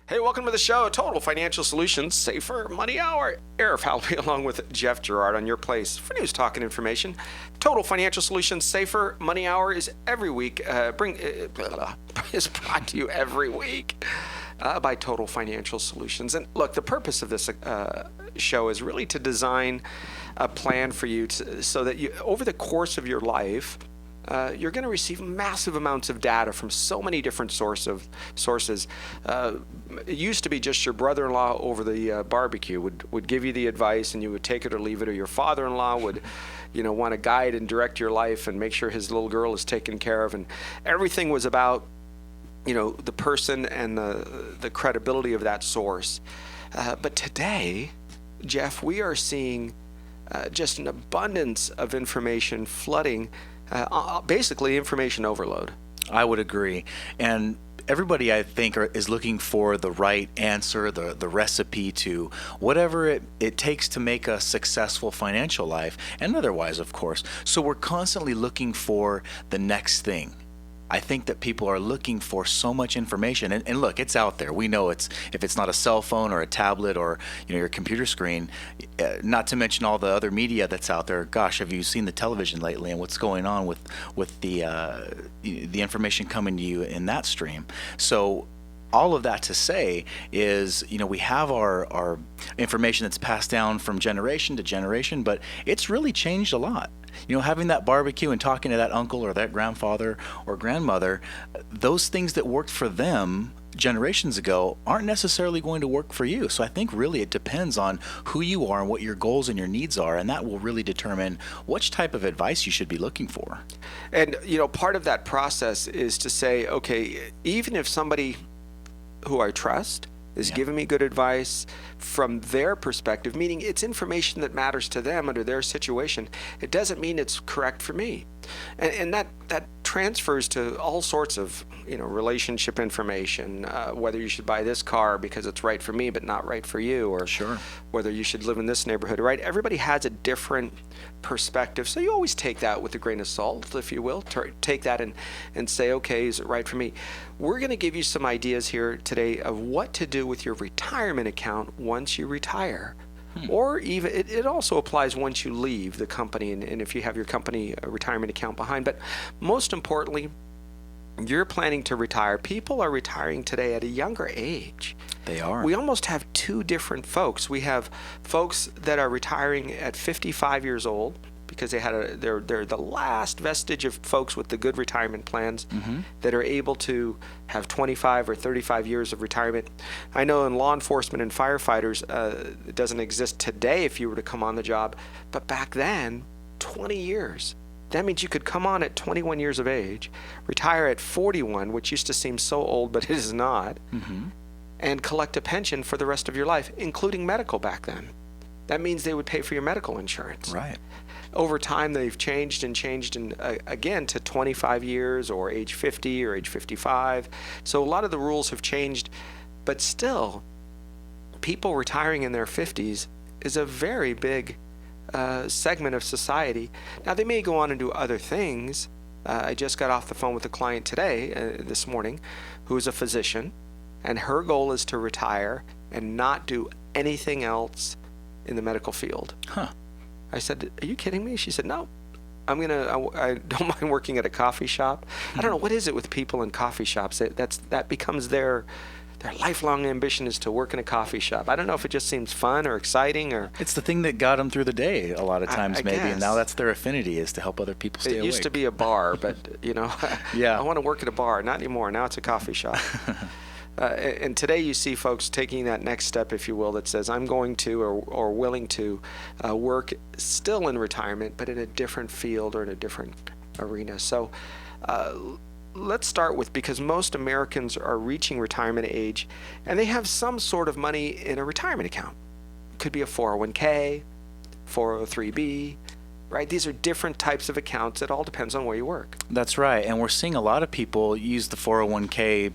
Hey, welcome to the show, Total Financial Solutions, Safer Money Hour. Arif Halaby along with Jeff Gerard on your place for news, talk, and information. Total Financial Solutions, Safer Money Hour is every week. Is brought to you every week by Total Financial Solutions. And look, the purpose of this show is really to design a plan for you so that you, over the course of your life, you're going to receive massive amounts of data from so many different sources. It used to be just your brother-in-law over the barbecue would give you the advice, and you would take it or leave it, or your father-in-law would, want to guide and direct your life and make sure his little girl is taken care of, and everything was about, the person and the credibility of that source. But today, Jeff, we are seeing just an abundance of information flooding. Basically information overload. I would agree. And everybody, I think, is looking for the right answer, the recipe to whatever it takes to make a successful financial life, and otherwise, of course. So we're constantly looking for the next thing. I think that people are looking for so much information, and look, it's out there. We know if it's not a cell phone or a tablet or your computer screen, not to mention all the other media that's out there. Gosh, have you seen the television lately and what's going on with the information coming to you in that stream? So all of that to say is, we have our information that's passed down from generation to generation, but it's really changed a lot. Having that barbecue and talking to that uncle or that grandfather or grandmother, those things that worked for them generations ago aren't necessarily going to work for you. So I think really it depends on who you are and what your goals and your needs are, and that will really determine which type of advice you should be looking for. And, part of that process is to say, okay, even if somebody who I trust is giving me good advice from their perspective, meaning it's information that matters to them under their situation, it doesn't mean it's correct for me. And that transfers to all sorts of relationship information, whether you should buy this car because it's right for me but not right for you, or Sure. whether you should live in this neighborhood, right? Everybody has a different perspective, so you always take that with a grain of salt, if you will. Take that and say, okay, is it right for me? We're going to give you some ideas here today of what to do with your retirement account once you retire. Or even, it also applies once you leave the company, and if you have your company retirement account behind. But most importantly, you're planning to retire. People are retiring today at a younger age. They are. We almost have two different folks. We have folks that are retiring at 55 years old because they're the last vestige of folks with the good retirement plans that are able to have 25 or 35 years of retirement. I know in law enforcement and firefighters, it doesn't exist today if you were to come on the job, but back then, 20 years. That means you could come on at 21 years of age, retire at 41, which used to seem so old, but it is not, and collect a pension for the rest of your life, including medical back then. That means they would pay for your medical insurance. Right. Over time, they've changed and again to 25 years or age 50 or age 55. So a lot of the rules have changed, but still, people retiring in their 50s is a very big segment of society. Now, they may go on and do other things. I just got off the phone with a client today, this morning, who is a physician, and her goal is to retire and not do anything else in the medical field. Huh. I said, are you kidding me? She said, no. I don't mind working at a coffee shop. I don't know, what is it with people in coffee shops? That becomes their lifelong ambition, is to work in a coffee shop. I don't know if it just seems fun or exciting, or It's the thing that got them through the day a lot of times, I maybe, guess. And now that's their affinity, is to help other people stay awake. It used to be a bar, but Yeah. I want to work at a bar. Not anymore. Now it's a coffee shop. And today you see folks taking that next step, if you will, that says, I'm going to or willing to work still in retirement, but in a different field or in a different arena. So let's start with, because most Americans are reaching retirement age and they have some sort of money in a retirement account. It could be a 401k, 403b, right? These are different types of accounts. It all depends on where you work. That's right. And we're seeing a lot of people use the 401k,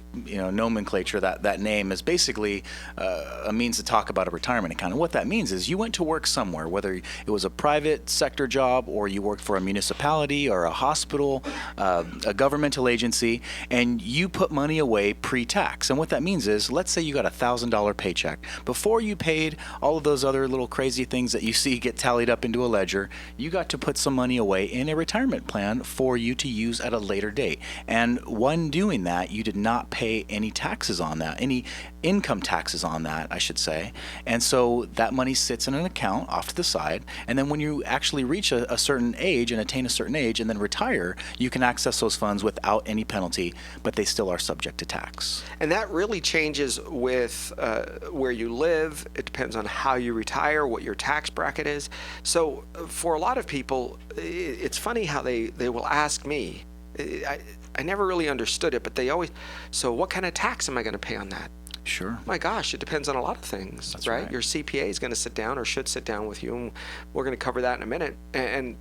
nomenclature. That name is basically a means to talk about a retirement account. And what that means is you went to work somewhere, whether it was a private sector job or you worked for a municipality or a hospital, a governmental agency, and you put money away pre-tax. And what that means is, let's say you got $1,000 paycheck. Before you paid all of those other little crazy things that you see get tallied up into a ledger, you got to put some money away in a retirement plan for you to use at a later date. And when doing that, you did not pay any taxes on that, any income taxes on that, I should say. And so that money sits in an account off to the side. And then when you actually reach a certain age and attain a certain age and then retire, you can access those funds without any penalty, but they still are subject to tax. And that really changes with where you live. It depends on how you retire, what your tax bracket is. So for a lot of people, it's funny how they will ask me. I never really understood it, but they always, so what kind of tax am I going to pay on that? Sure. My gosh, it depends on a lot of things, That's right? right. Your CPA is going to sit down or should sit down with you, and we're going to cover that in a minute, and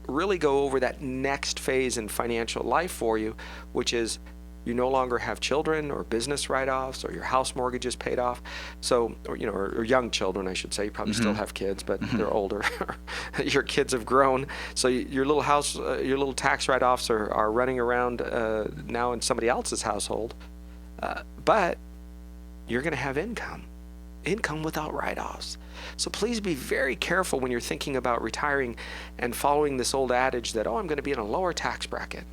really go over that next phase in financial life for you, which is you no longer have children or business write-offs or your house mortgage is paid off. So, or young children, I should say. You probably still have kids, but they're older. Your kids have grown. So your little house, your little tax write-offs are running around now in somebody else's household. But you're going to have income without write-offs. So please be very careful when you're thinking about retiring and following this old adage that, I'm going to be in a lower tax bracket.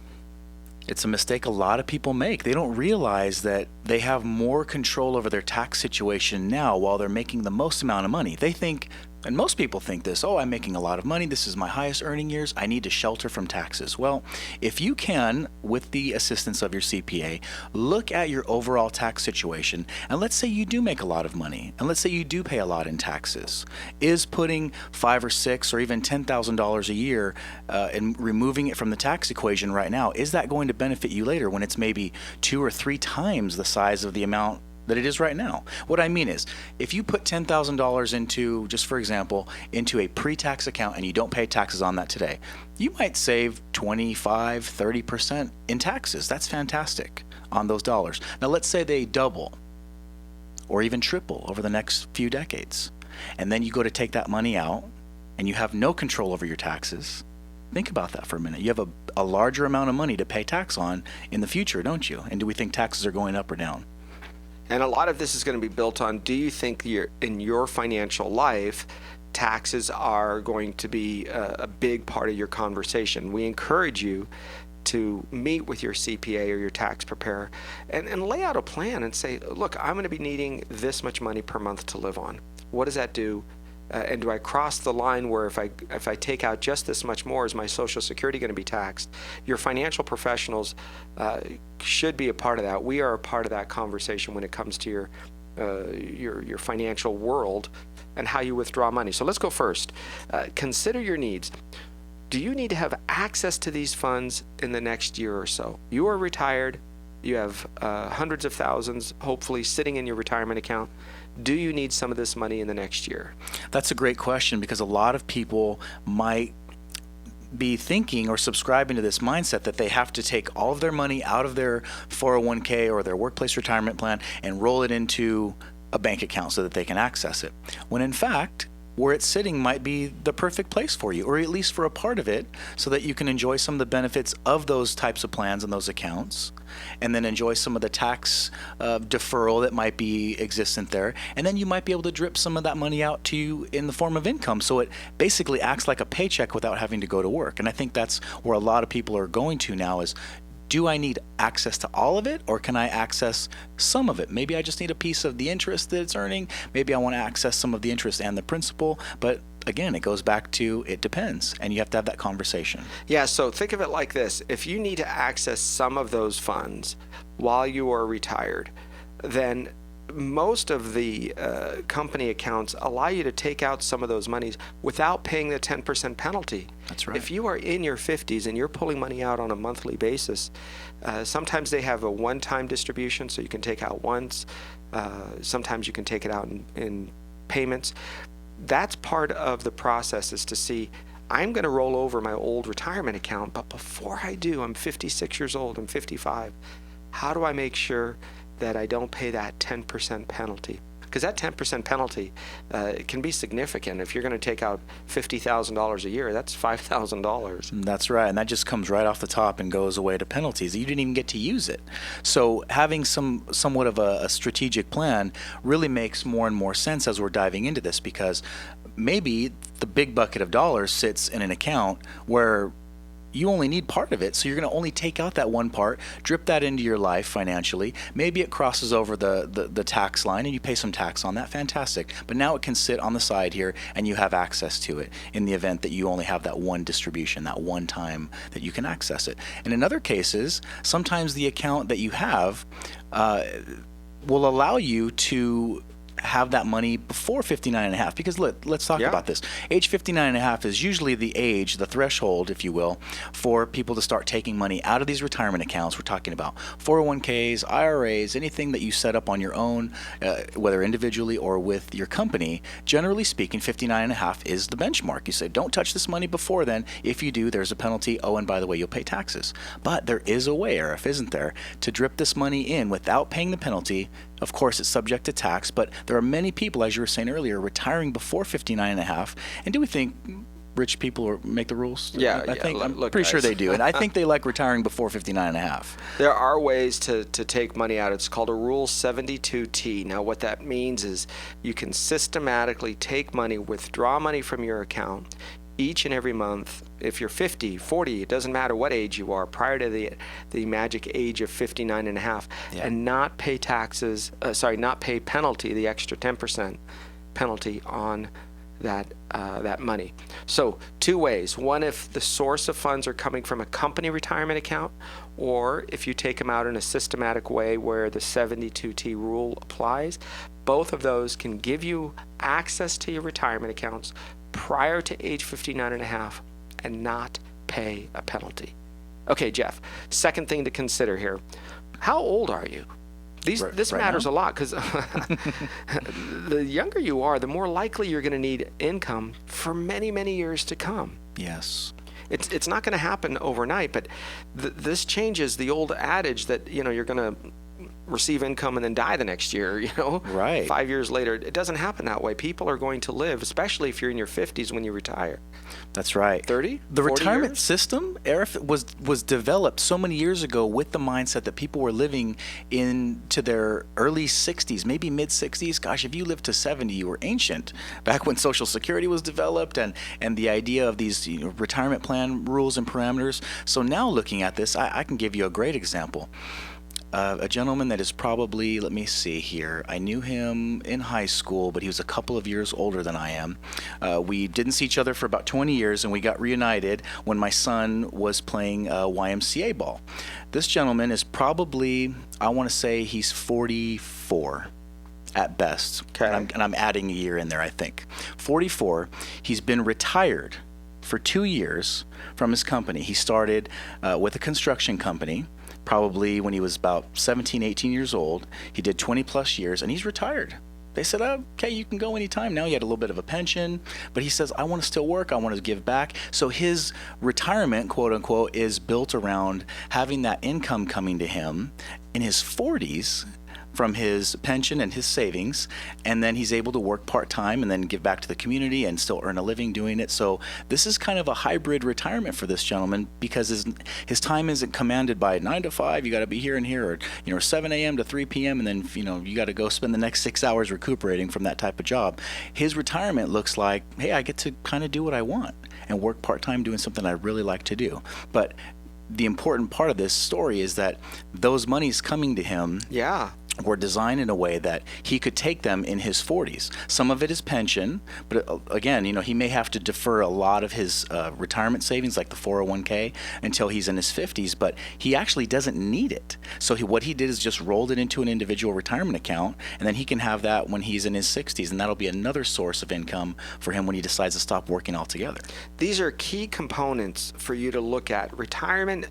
It's a mistake a lot of people make. They don't realize that they have more control over their tax situation now while they're making the most amount of money. They think, and most people think this, I'm making a lot of money. This is my highest earning years. I need to shelter from taxes. Well, if you can, with the assistance of your CPA, look at your overall tax situation, and let's say you do make a lot of money, and let's say you do pay a lot in taxes. Is putting $5,000 or $6,000 or even $10,000 a year and removing it from the tax equation right now, is that going to benefit you later when it's maybe 2 or 3 times the size of the amount that it is right now? What I mean is, if you put $10,000 into, just for example, into a pre-tax account and you don't pay taxes on that today, you might save 25, 30% in taxes. That's fantastic on those dollars. Now let's say they double or even triple over the next few decades. And then you go to take that money out and you have no control over your taxes. Think about that for a minute. You have a larger amount of money to pay tax on in the future, don't you? And do we think taxes are going up or down? And a lot of this is going to be built on, do you think in your financial life, taxes are going to be a big part of your conversation? We encourage you to meet with your CPA or your tax preparer and lay out a plan and say, look, I'm going to be needing this much money per month to live on. What does that do? And do I cross the line where if I take out just this much more, is my Social Security going to be taxed? Your financial professionals should be a part of that. We are a part of that conversation when it comes to your financial world and how you withdraw money. So let's go first. Consider your needs. Do you need to have access to these funds in the next year or so? You are retired. You have hundreds of thousands, hopefully, sitting in your retirement account. Do you need some of this money in the next year? That's a great question, because a lot of people might be thinking or subscribing to this mindset that they have to take all of their money out of their 401k or their workplace retirement plan and roll it into a bank account so that they can access it. When in fact, where it's sitting might be the perfect place for you, or at least for a part of it, so that you can enjoy some of the benefits of those types of plans and those accounts, and then enjoy some of the tax deferral that might be existent there. And then you might be able to drip some of that money out to you in the form of income. So it basically acts like a paycheck without having to go to work. And I think that's where a lot of people are going to now is, do I need access to all of it, or can I access some of it? Maybe I just need a piece of the interest that it's earning. Maybe I want to access some of the interest and the principal. But again, it goes back to, it depends, and you have to have that conversation. Yeah, so think of it like this. If you need to access some of those funds while you are retired, then most of the company accounts allow you to take out some of those monies without paying the 10% penalty. That's right. If you are in your 50s and you're pulling money out on a monthly basis, sometimes they have a one-time distribution, so you can take out once. Sometimes you can take it out in payments. That's part of the process, is to see, I'm going to roll over my old retirement account, but before I do, I'm 56 years old, I'm 55. How do I make sure that I don't pay that 10% penalty? Because that 10% penalty can be significant. If you're going to take out $50,000 a year, that's $5,000. That's right, and that just comes right off the top and goes away to penalties. You didn't even get to use it. So having somewhat of a strategic plan really makes more and more sense as we're diving into this, because maybe the big bucket of dollars sits in an account where you only need part of it, so you're going to only take out that one part, drip that into your life financially. Maybe it crosses over the tax line and you pay some tax on that. Fantastic. But now it can sit on the side here and you have access to it in the event that you only have that one distribution, that one time that you can access it. And in other cases, sometimes the account that you have will allow you to have that money before 59 and a half, because let's talk about this. Age 59 and a half is usually the age, the threshold, if you will, for people to start taking money out of these retirement accounts. We're talking about 401ks, IRAs, anything that you set up on your own, whether individually or with your company. Generally speaking, 59 and a half is the benchmark. You say, don't touch this money before then. If you do, there's a penalty. Oh, and by the way, you'll pay taxes. But there is a way, Arif, isn't there, to drip this money in without paying the penalty. Of course, it's subject to tax, but there are many people, as you were saying earlier, retiring before 59 and a half. And do we think rich people make the rules? Yeah, I'm look, pretty sure guys. they do. And I think they like retiring before 59 and a half. There are ways to take money out. It's called a Rule 72T. Now, what that means is you can systematically take money, withdraw money from your account each and every month. If you're 50, 40, it doesn't matter what age you are, prior to the magic age of 59 and a half, and not pay taxes, not pay penalty, the extra 10% penalty on that money. So two ways. One, if the source of funds are coming from a company retirement account, or if you take them out in a systematic way where the 72T rule applies. Both of those can give you access to your retirement accounts prior to age 59 and a half and not pay a penalty. Okay, Jeff, second thing to consider here. How old are you? This matters a lot, because the younger you are, the more likely you're going to need income for many, many years to come. Yes. It's not going to happen overnight, but this changes the old adage that, you're going to receive income and then die the next year, Right. 5 years later. It doesn't happen that way. People are going to live, especially if you're in your 50s when you retire. That's right. 30? The 40 retirement years? system, Arif, was developed so many years ago with the mindset that people were living into their early 60s, maybe mid 60s. Gosh, if you lived to 70, you were ancient. Back when Social Security was developed and the idea of these retirement plan rules and parameters. So now looking at this, I can give you a great example. A gentleman that is probably, let me see here, I knew him in high school, but he was a couple of years older than I am. We didn't see each other for about 20 years, and we got reunited when my son was playing YMCA ball. This gentleman is probably, I want to say he's 44 at best. Okay. And I'm adding a year in there, I think. 44. He's been retired for 2 years from his company. He started with a construction company, probably when he was about 17, 18 years old. He did 20 plus years, and he's retired. They said, okay, you can go anytime now. He had a little bit of a pension, but he says, I want to still work. I want to give back. So his retirement, quote unquote, is built around having that income coming to him in his 40s from his pension and his savings, and then he's able to work part-time and then give back to the community and still earn a living doing it. So this is kind of a hybrid retirement for this gentleman, because his time isn't commanded by 9 to 5, you got to be here and here, or 7 a.m. to 3 p.m. and then you got to go spend the next 6 hours recuperating from that type of job. His retirement looks like, hey, I get to kind of do what I want and work part-time doing something I really like to do. But the important part of this story is that those monies coming to him were designed in a way that he could take them in his 40s. Some of it is pension, but again, he may have to defer a lot of his retirement savings, like the 401k, until he's in his 50s, but he actually doesn't need it. So what he did is just rolled it into an individual retirement account, and then he can have that when he's in his 60s, and that'll be another source of income for him when he decides to stop working altogether. These are key components for you to look at. Retirement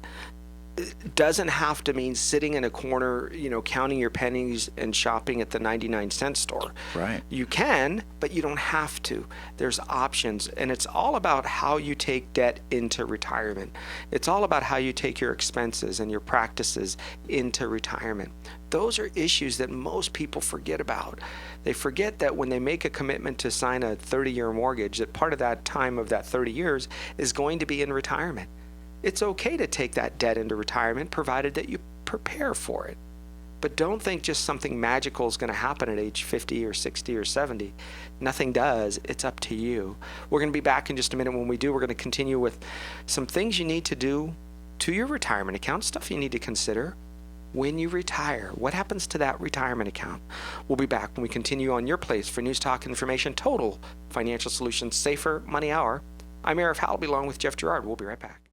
doesn't have to mean sitting in a corner, counting your pennies and shopping at the 99-cent store. Right. You can, but you don't have to. There's options, and it's all about how you take debt into retirement. It's all about how you take your expenses and your practices into retirement. Those are issues that most people forget about. They forget that when they make a commitment to sign a 30-year mortgage, that part of that time of that 30 years is going to be in retirement. It's okay to take that debt into retirement, provided that you prepare for it. But don't think just something magical is going to happen at age 50 or 60 or 70. Nothing does. It's up to you. We're going to be back in just a minute. When we do, we're going to continue with some things you need to do to your retirement account, stuff you need to consider when you retire. What happens to that retirement account? We'll be back when we continue on your place for News Talk Information, Total Financial Solutions, Safer Money Hour. I'm Arif Halaby along with Jeff Gerard. We'll be right back.